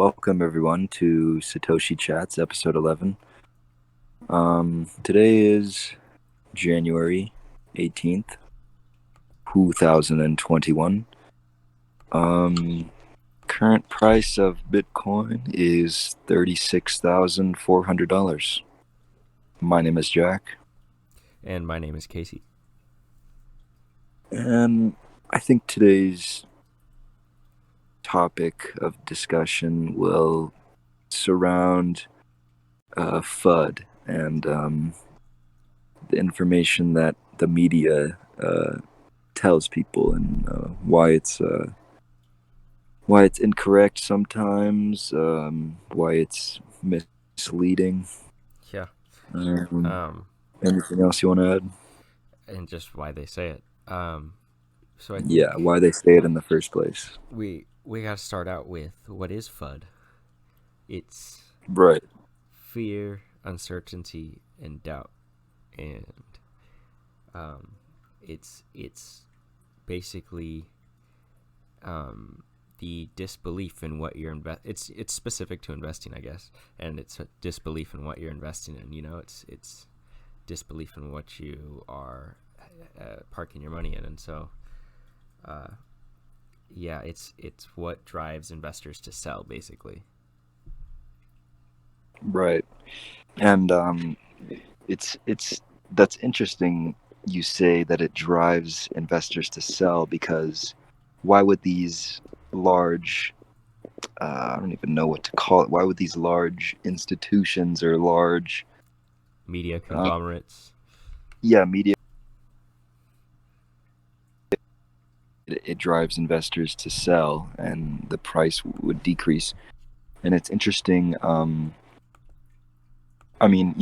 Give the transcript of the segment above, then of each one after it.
Welcome everyone to Satoshi Chats episode 11. Today is January 18th, 2021. Current price of Bitcoin is $36,400. My name is Jack. And my name is Casey. And I think today's topic of discussion will surround FUD and the information that the media tells people and why it's incorrect sometimes, why it's misleading. Yeah. Um, Um, Anything else you want to add? and just why they say it. So I Yeah, think why they say it in the first place. we got to start out with what is FUD. It's Right. fear, uncertainty, and doubt, and um, it's basically the disbelief in what you're It's specific to investing, I guess, and it's a disbelief in what you're investing in. It's disbelief in what you are parking your money in, and so uh, yeah, it's what drives investors to sell, basically. Right. And it's that's interesting you say that it drives investors to sell, because why would these large I don't even know what to call it. Why would these large institutions or large, Media uh, conglomerates. media, it drives investors to sell and the price would decrease. And it's interesting. I mean,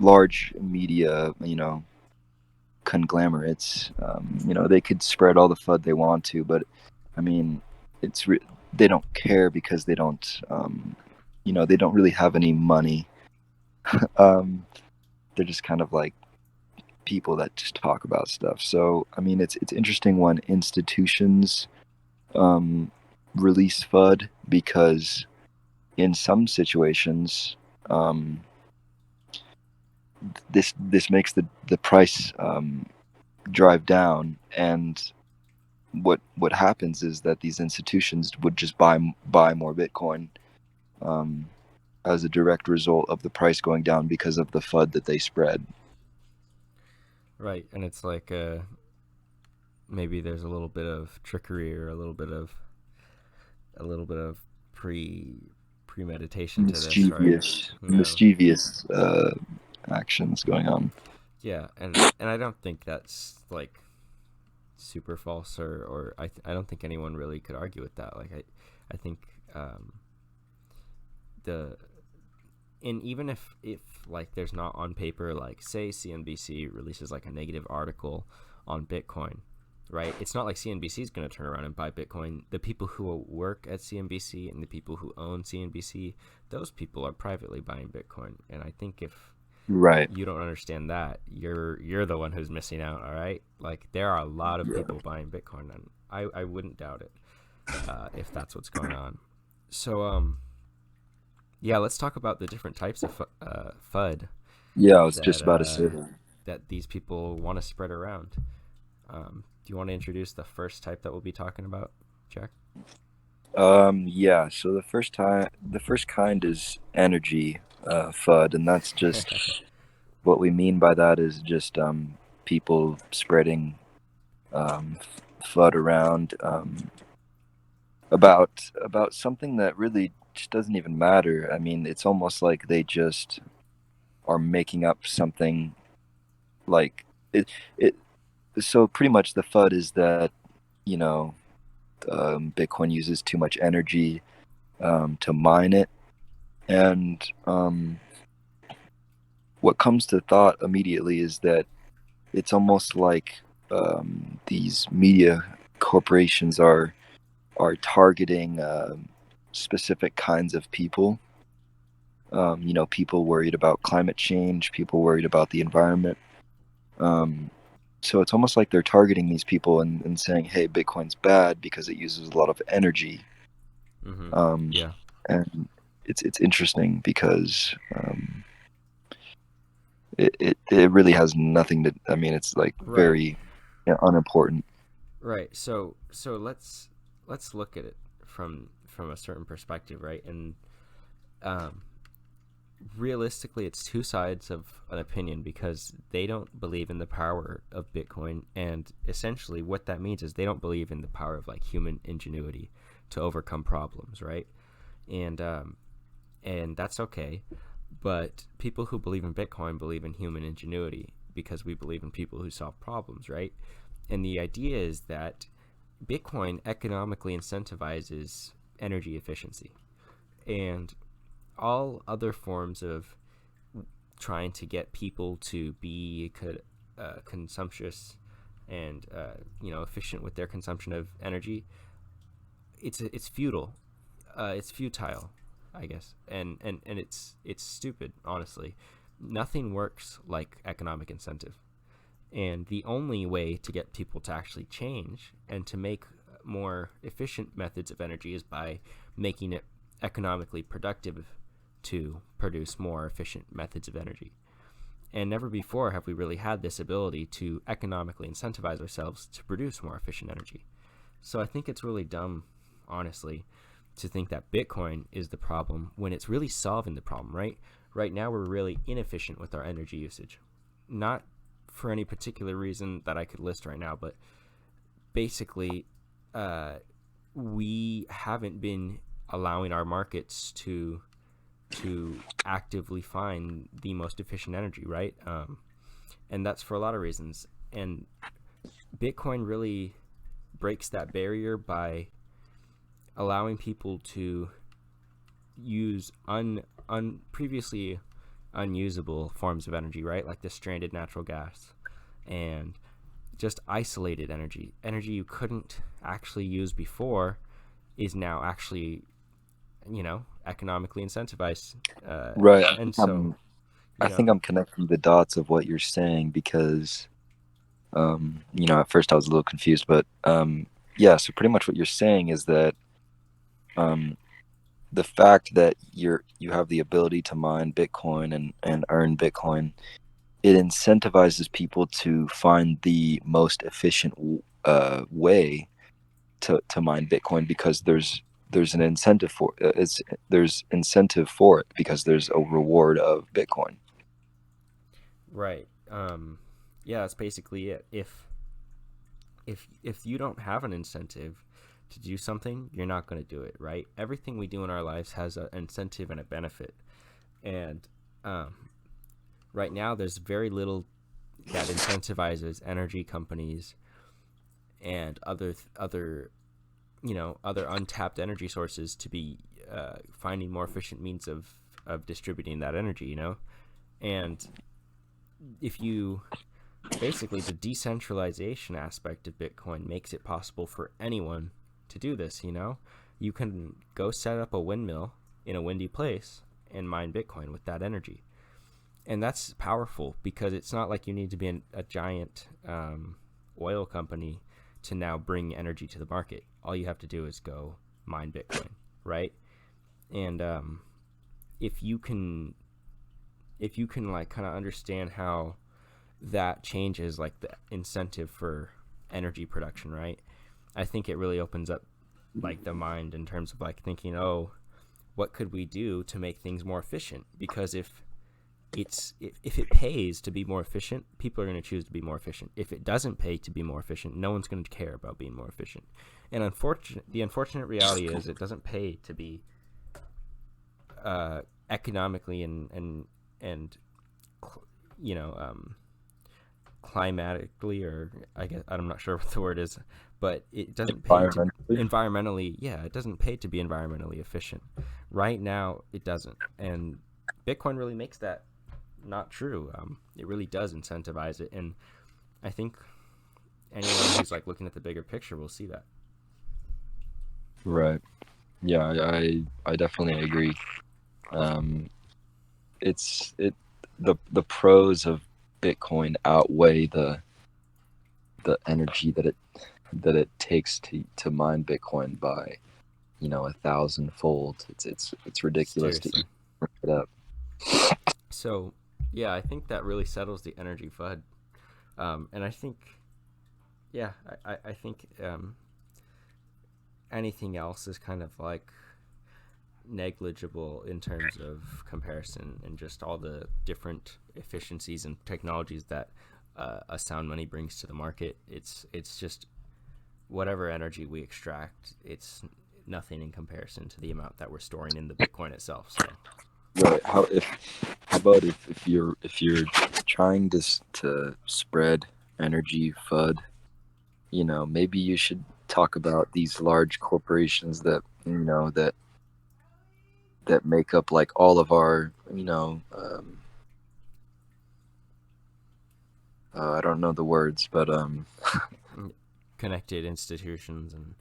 large media, conglomerates, they could spread all the FUD they want to, but I mean, it's they don't care because they don't really have any money. um, they're just kind of like people that just talk about stuff. So I mean, it's interesting when institutions um, release FUD, because in some situations um, this makes the price drive down, and what happens is that these institutions would just buy more Bitcoin um, as a direct result of the price going down because of the FUD that they spread. Right, and it's like maybe there's a little bit of trickery or a little bit of premeditation to this, right? mischievous You know, mischievous actions going on. yeah, and I don't think that's like super false, or I don't think anyone really could argue with that. Like I think the and even if like there's not on paper, like say CNBC releases like a negative article on Bitcoin, right? It's not like CNBC is going to turn around and buy Bitcoin. The people who work at CNBC and the people who own CNBC, those people are privately buying Bitcoin. And I think if Right. you don't understand that, you're the one who's missing out. All right, like there are a lot of Yeah. people buying Bitcoin, and I wouldn't doubt it if that's what's going on. So yeah, let's talk about the different types of FUD Yeah, I was just that about to say that. that these people want to spread around. Do you want to introduce the first type that we'll be talking about, Jack? Yeah, so the first kind is energy FUD, and that's just what we mean by that is just people spreading um, FUD around about something that really just doesn't even matter. I mean, it's almost like they just are making up something like it. So pretty much the FUD is that you know Bitcoin uses too much energy to mine it. And what comes to thought immediately is that it's almost like these media corporations are targeting specific kinds of people. People worried about climate change, people worried about the environment. Um, so it's almost like they're targeting these people and saying, "Hey, Bitcoin's bad because it uses a lot of energy." Mm-hmm. Um, Yeah. and it's interesting because it really has nothing to. I mean, it's like Right. very unimportant. Right. So let's look at it from a certain perspective, right? And um, realistically, it's two sides of an opinion because they don't believe in the power of Bitcoin, and essentially what that means is they don't believe in the power of like human ingenuity to overcome problems, right? And and that's okay. But people who believe in Bitcoin believe in human ingenuity because we believe in people who solve problems, right? And the idea is that Bitcoin economically incentivizes energy efficiency. And all other forms of trying to get people to be consumptuous and efficient with their consumption of energy, it's futile. It's futile, I guess, and it's stupid. Honestly, nothing works like economic incentive. And the only way to get people to actually change and to make more efficient methods of energy is by making it economically productive to produce more efficient methods of energy. And never before have we really had this ability to economically incentivize ourselves to produce more efficient energy. So I think it's really dumb, honestly, to think that Bitcoin is the problem when it's really solving the problem, right? Right now, we're really inefficient with our energy usage. Not for any particular reason that I could list right now, but basically, uh, we haven't been allowing our markets to actively find the most efficient energy, right? And that's for a lot of reasons. And Bitcoin really breaks that barrier by allowing people to use previously unusable forms of energy, right? Like the stranded natural gas and just isolated energy you couldn't actually use before is now actually economically incentivized, Right. and so I you know think I'm connecting the dots of what you're saying because at first I was a little confused, but yeah. So pretty much what you're saying is that um, the fact that you have the ability to mine Bitcoin and earn Bitcoin, it incentivizes people to find the most efficient way to mine Bitcoin because there's an incentive for it's there's incentive for it because there's a reward of Bitcoin. right. Yeah, that's basically it. If you don't have an incentive to do something, you're not going to do it, right? Everything we do in our lives has an incentive and a benefit. And um, right now, there's very little that incentivizes energy companies and other untapped energy sources to be finding more efficient means of distributing that energy. And if you basically the decentralization aspect of Bitcoin makes it possible for anyone to do this. You can go set up a windmill in a windy place and mine Bitcoin with that energy. And that's powerful because it's not like you need to be a giant oil company to now bring energy to the market. All you have to do is go mine Bitcoin, right? And if you can, like kind of understand how that changes like the incentive for energy production, right? I think it really opens up like the mind in terms of like thinking, oh, what could we do to make things more efficient? Because if it pays to be more efficient, people are going to choose to be more efficient. If it doesn't pay to be more efficient, no one's going to care about being more efficient. And the unfortunate reality is it doesn't pay to be economically and you know climatically, or I guess I'm not sure what the word is, but it doesn't pay to Environmentally. environmentally. Yeah, it doesn't pay to be environmentally efficient. Right now, it doesn't, and Bitcoin really makes that not true. It really does incentivize it, and I think anyone who's like looking at the bigger picture will see that. Right. Yeah, I definitely agree. Um, it's it the pros of Bitcoin outweigh the energy that it takes to mine Bitcoin by 1,000-fold. It's ridiculous to Seriously. even it up. So, yeah, I think that really settles the energy FUD. And I think, yeah, I think anything else is kind of like negligible in terms of comparison and just all the different efficiencies and technologies that a sound money brings to the market. It's just whatever energy we extract. It's nothing in comparison to the amount that we're storing in the Bitcoin itself. So Right. How about if you're trying to spread energy FUD, maybe you should talk about these large corporations that make up like all of our, I don't know the words, but connected institutions and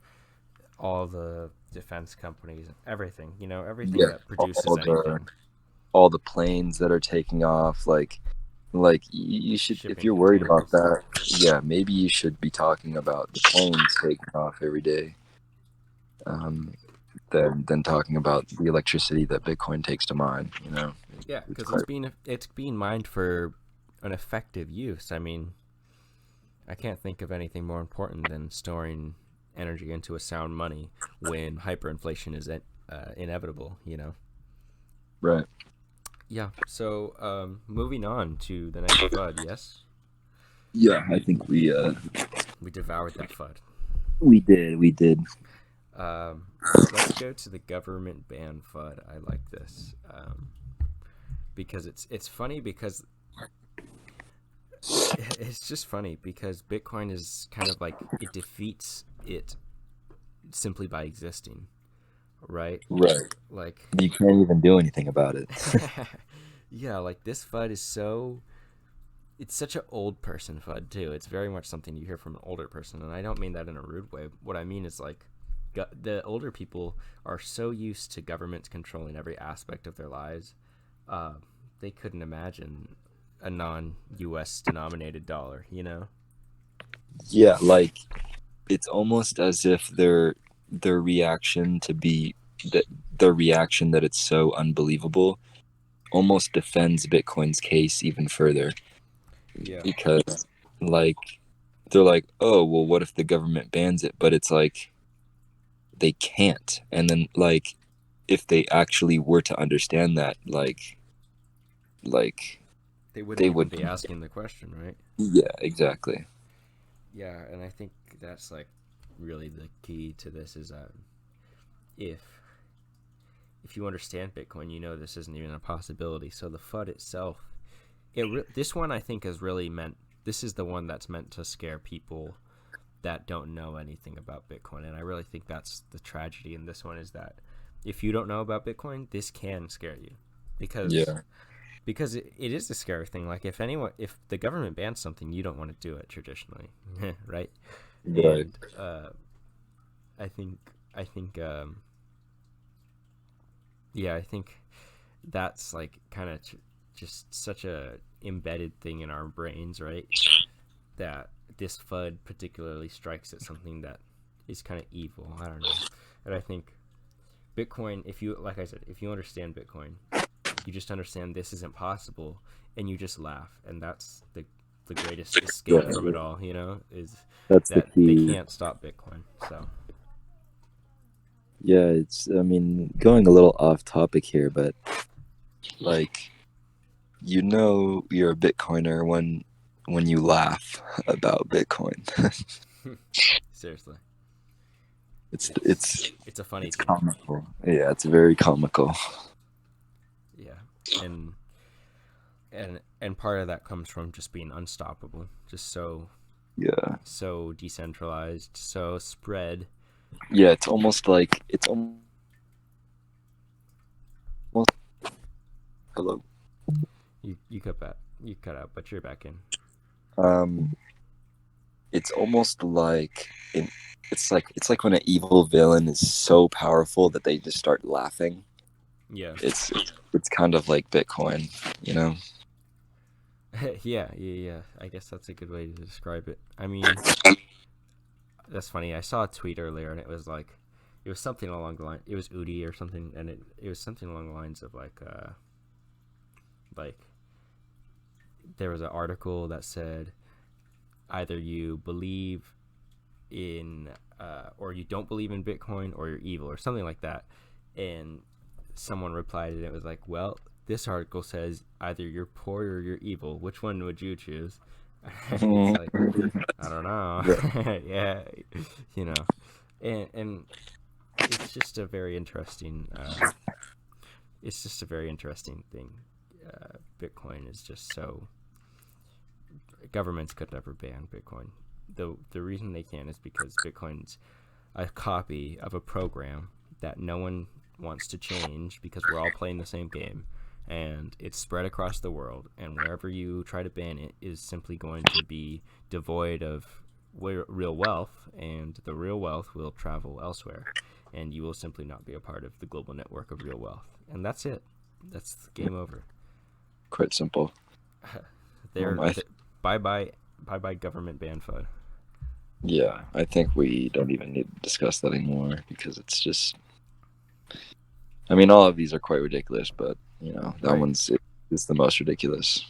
all the defense companies, everything, everything yeah, that produces all the anything, all the planes that are taking off, like you should, if shipping you're worried about containers. that, yeah, maybe you should be talking about the planes taking off every day, um, than talking about the electricity that Bitcoin takes to mine. Yeah, It's because quite it's being mined for an effective use. I mean, I can't think of anything more important than storing energy into a sound money when hyperinflation is inevitable. right. Yeah. So, moving on to the next FUD. Yes, Yeah, I think we devoured that FUD. we did. Let's go to the government ban FUD. I like this because it's funny because it's just funny because Bitcoin is kind of like it defeats it simply by existing, right? Right. Like, You can't even do anything about it. yeah, like this FUD is so. It's such an old person FUD too. It's very much something you hear from an older person, and I don't mean that in a rude way. What I mean is like the older people are so used to governments controlling every aspect of their lives, uh, they couldn't imagine a non-U.S. denominated dollar. Yeah, like it's almost as if their reaction to be that their reaction that it's so unbelievable almost defends Bitcoin's case even further, Yeah, because like they're like, oh well, what if the government bans it? But it's like they can't. And then like if they actually were to understand that, like they wouldn't they even would. be asking the question, right? Yeah, exactly. Yeah, and I think that's like really the key to this is if if you understand Bitcoin, you know this isn't even a possibility. So the FUD itself, this one I think is really meant. This is the one that's meant to scare people that don't know anything about Bitcoin, and I really think that's the tragedy in this one is that if you don't know about Bitcoin, this can scare you because Yeah, it is a scary thing. Like if the government bans something, you don't want to do it traditionally, right? right. And I think I think yeah, I think that's like kind of just such a embedded thing in our brains, right? That this FUD particularly strikes at something that is kind of evil. I don't know, and I think Bitcoin. If you like I said, if you understand Bitcoin, you just understand this isn't possible, and you just laugh, and that's the greatest escape from Yeah, it all. Is that's the that they key. can't stop Bitcoin. So Yeah, it's, I mean, going a little off topic here, but like, you're a Bitcoiner when you laugh about Bitcoin. seriously, It's it's it's it's a funny it's thing. comical. Yeah, it's very comical. Yeah, and and part of that comes from just being unstoppable, just Yeah. so decentralized, so spread. Yeah, it's almost hello. You cut out, but you're back in. Um it's almost like it's like when an evil villain is so powerful that they just start laughing. Yeah, It's kind of like Bitcoin, you know? yeah. I guess that's a good way to describe it. I mean, that's funny. I saw a tweet earlier, and it was like, it was something along the line. It was Udi or something, and it was something along the lines of like there was an article that said either you believe in or you don't believe in Bitcoin or you're evil or something like that, and someone replied and it was like, well, this article says either you're poor or you're evil. Which one would you choose? It's like, I don't know. Right. Yeah, you know, and it's just a very interesting. It's just a very interesting thing. Bitcoin is just so. Governments could never ban Bitcoin. The reason they can is because Bitcoin's a copy of a program that no one wants to change because we're all playing the same game, and it's spread across the world, and wherever you try to ban it is simply going to be devoid of real wealth, and the real wealth will travel elsewhere, and you will simply not be a part of the global network of real wealth, and that's it. That's game over. Quite simple. They're, I they're bye bye government ban FUD. Yeah, I think we don't even need to discuss that anymore because it's just. I mean, all of these are quite ridiculous, but that Right. one's is the most ridiculous.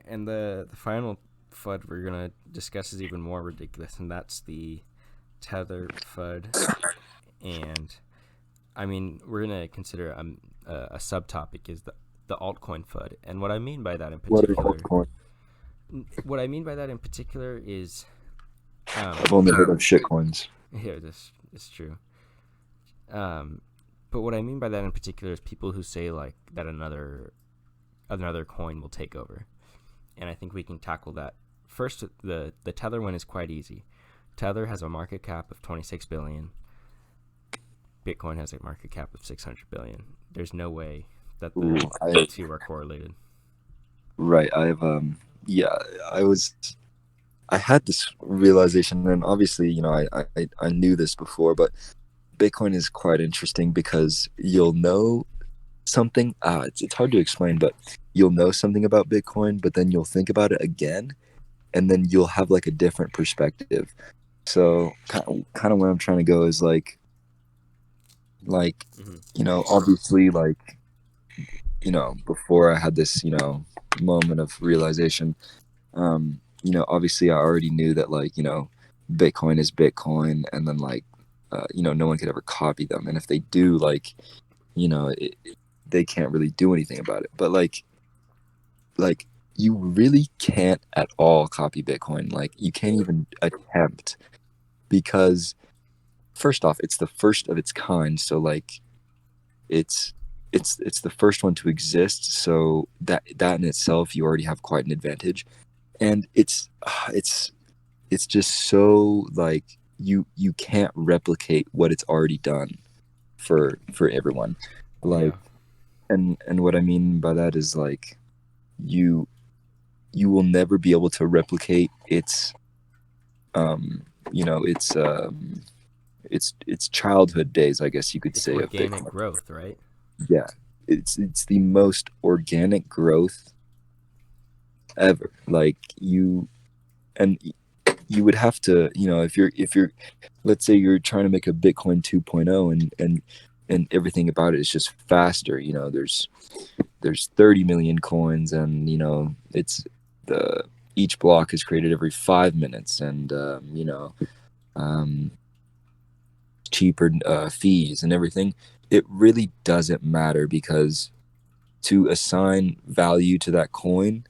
And the final FUD we're gonna discuss is even more ridiculous, and that's the Tether FUD. And I mean, we're gonna consider a subtopic is the altcoin FUD. And What are altcoins? what I mean by that in particular is, I've only heard of shitcoins. here this is true. Um, but what I mean by that in particular is people who say like that another coin will take over, and I think we can tackle that. First, the Tether one is quite easy. Tether has a market cap of 26 billion. Bitcoin has a market cap of 600 billion. There's no way that Ooh, the two are correlated. right. Yeah, I was, I had this realization, and obviously, I knew this before, but Bitcoin is quite interesting because you'll know something. It's hard to explain, but you'll know something about Bitcoin, but then you'll think about it again, and then you'll have like a different perspective. So kind of where I'm trying to go is like Mm-hmm. obviously, like before I had this moment of realization. Obviously I already knew that Bitcoin is Bitcoin, and then no one could ever copy them, and if they do, they can't really do anything about it. But like you really can't at all copy Bitcoin. Like you can't even attempt, because first off, it's the first of its kind. So it's it's the first one to exist. So that in itself, you already have quite an advantage. And it's just so you can't replicate what it's already done for everyone. Like, Yeah. and what I mean by that is you you will never be able to replicate um you know its um its childhood days, I guess you could It's say, of organic Bitcoin. growth, right? Yeah, it's the most organic growth ever. Like and you would have to, if you're let's say you're trying to make a Bitcoin 2.0, and everything about it is just faster. There's 30 million coins, and it's the each block is created every 5 minutes, and um, cheaper fees and everything. It really doesn't matter, because to assign value to that coin,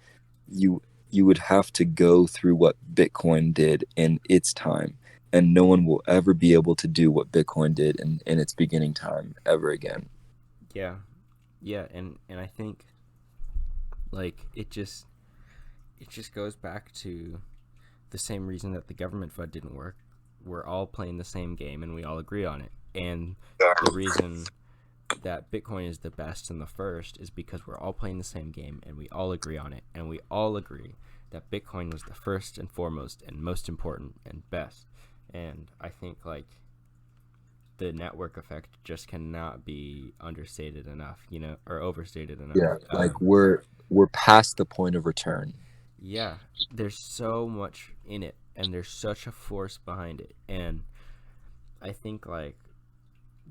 you you would have to go through what Bitcoin did in its time, and no one will ever be able to do what Bitcoin did in its beginning time ever again. Yeah. Yeah, and I think like it just goes back to the same reason that the government FUD didn't work. We're all playing the same game and we all agree on it. And the reason that Bitcoin is the best and the first is because we're all playing the same game and we all agree on it. And we all agree that Bitcoin was the first and foremost and most important and best. And I think the network effect just cannot be understated enough, or overstated enough. Yeah, we're past the point of return. Yeah, there's so much in it, and there's such a force behind it, and I think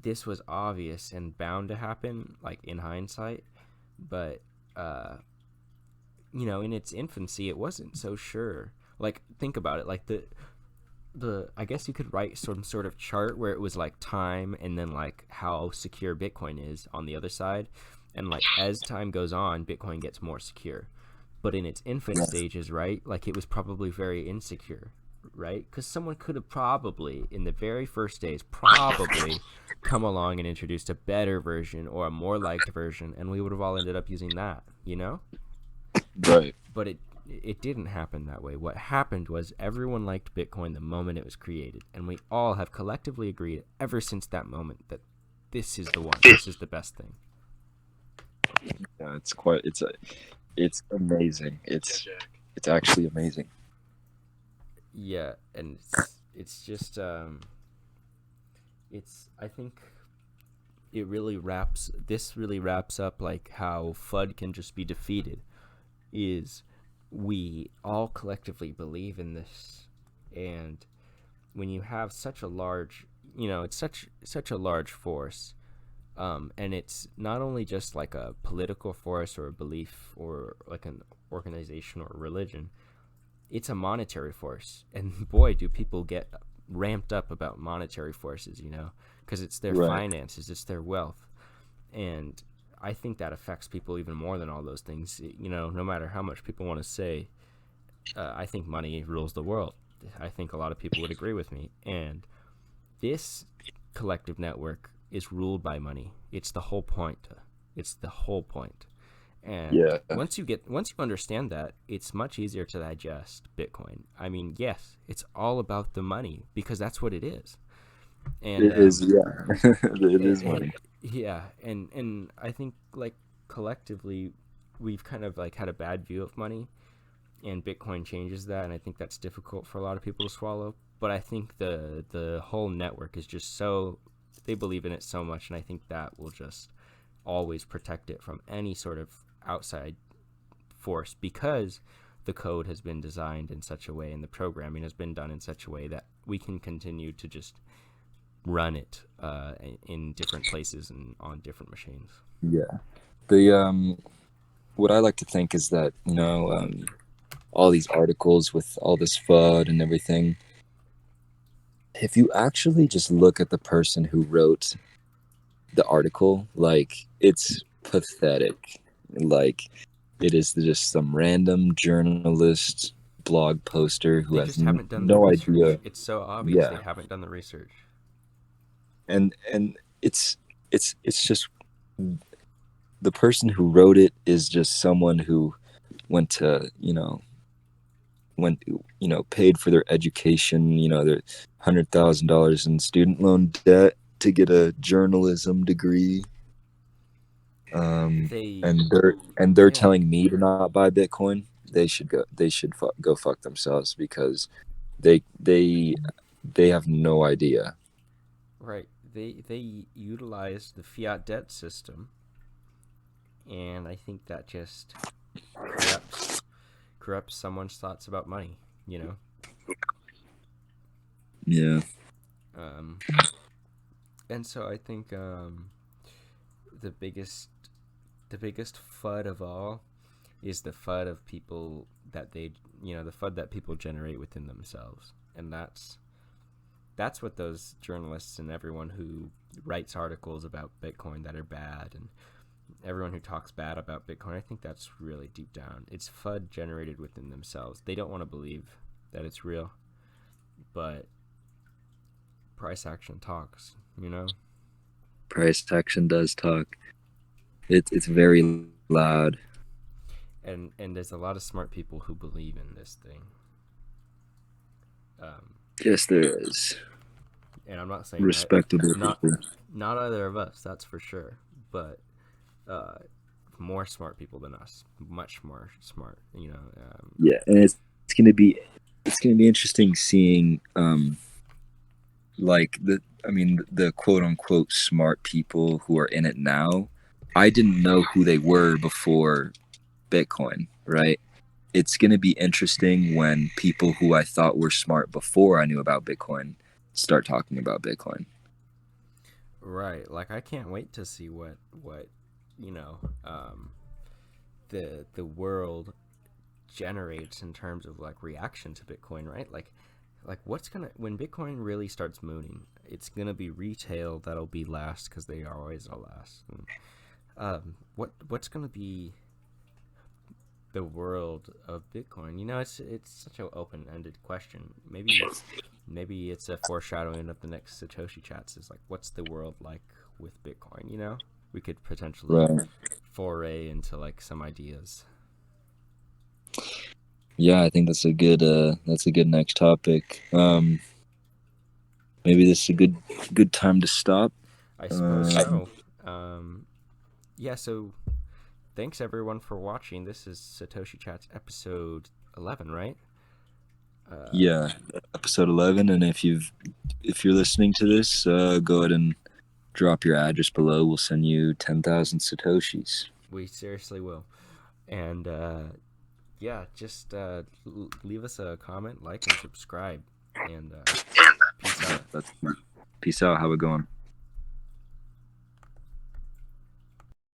this was obvious and bound to happen, like in hindsight, but uh, in its infancy, it wasn't so sure. Like, think about it. Like the I guess you could write some sort of chart where it was like time and then like how secure Bitcoin is on the other side, and like as time goes on, Bitcoin gets more secure. But in its infant Yes. stages, right? Like it was probably very insecure, right? Because someone could have probably, in the very first days, probably come along and introduced a better version or a more liked version, and we would have all ended up using that, you know? Right. But it didn't happen that way. What happened was everyone liked Bitcoin the moment it was created, and we all have collectively agreed ever since that moment that this is the one. This is the best thing. Yeah, it's amazing. It's actually amazing. Yeah, and it's just it's I think this really wraps up like how FUD can just be defeated is we all collectively believe in this, and when you have such a large, it's such a large force, and it's not only just like a political force or a belief or like an organization or a religion, it's a monetary force, and boy do people get ramped up about monetary forces, because it's their Right. finances, it's their wealth, and I think that affects people even more than all those things. No matter how much people want to say, I think money rules the world. I think a lot of people would agree with me. And this collective network is ruled by money. It's the whole point. It's the whole point. And Yeah. once you understand that, it's much easier to digest Bitcoin. I mean, yes, it's all about the money because that's what it is. And It is. Yeah. It is and money. yeah, and I think like collectively we've kind of like had a bad view of money, and Bitcoin changes that, and I think that's difficult for a lot of people to swallow. But I think the whole network is just so, they believe in it so much, and I think that will just always protect it from any sort of outside force because the code has been designed in such a way and the programming has been done in such a way that we can continue to just run it in different places and on different machines. Yeah. The what I like to think is that all these articles with all this FUD and everything. If you actually just look at the person who wrote the article, like it's pathetic. Like it is just some random journalist blog poster who They has just haven't done the no research. idea. It's so obvious they Yeah, haven't done the research. and it's just the person who wrote it is just someone who went to went paid for their education, their $100,000 in student loan debt to get a journalism degree. They, And they're yeah, telling me to not buy Bitcoin. They should go fuck themselves because they have no idea. right. They utilize the fiat debt system, and I think that just corrupts someone's thoughts about money. You know, Yeah. um, and so I think the biggest the biggest FUD of all is the FUD of people that the FUD that people generate within themselves, and that's what those journalists and everyone who writes articles about Bitcoin that are bad, and everyone who talks bad about Bitcoin, I think that's really deep down. It's FUD generated within themselves. They don't want to believe that it's real, but price action talks. Price action does talk. It's very loud. And there's a lot of smart people who believe in this thing. Um, Yes, there is. and I'm not saying that Respectable not people. not either of us, that's for sure, but uh, more smart people than us, much more smart. Yeah, and it's gonna be it's gonna be interesting seeing like the quote unquote smart people who are in it now. I didn't know who they were before Bitcoin, right? It's going to be interesting when people who I thought were smart before I knew about Bitcoin start talking about Bitcoin. Right. Like I can't wait to see what you know the world generates in terms of like reaction to Bitcoin, right? Like what's gonna when Bitcoin really starts mooning, it's gonna be retail that'll be last because they always are last. And, what's gonna be the world of Bitcoin? It's such an open ended question. Maybe it's a foreshadowing of the next Satoshi chats. Is like, what's the world like with Bitcoin? We could potentially Right. foray into like some ideas. Yeah, I think that's a good next topic. Maybe this is a good time to stop. I suppose Um, so. Um, yeah. So thanks everyone for watching. This is Satoshi Chats episode 11, right? Uh, yeah, episode 11. And if you're listening to this, go ahead and drop your address below. We'll send you 10,000 satoshis. we seriously will. And yeah, just leave us a comment, like, and subscribe. And peace out. That's Peace out. Have a good one.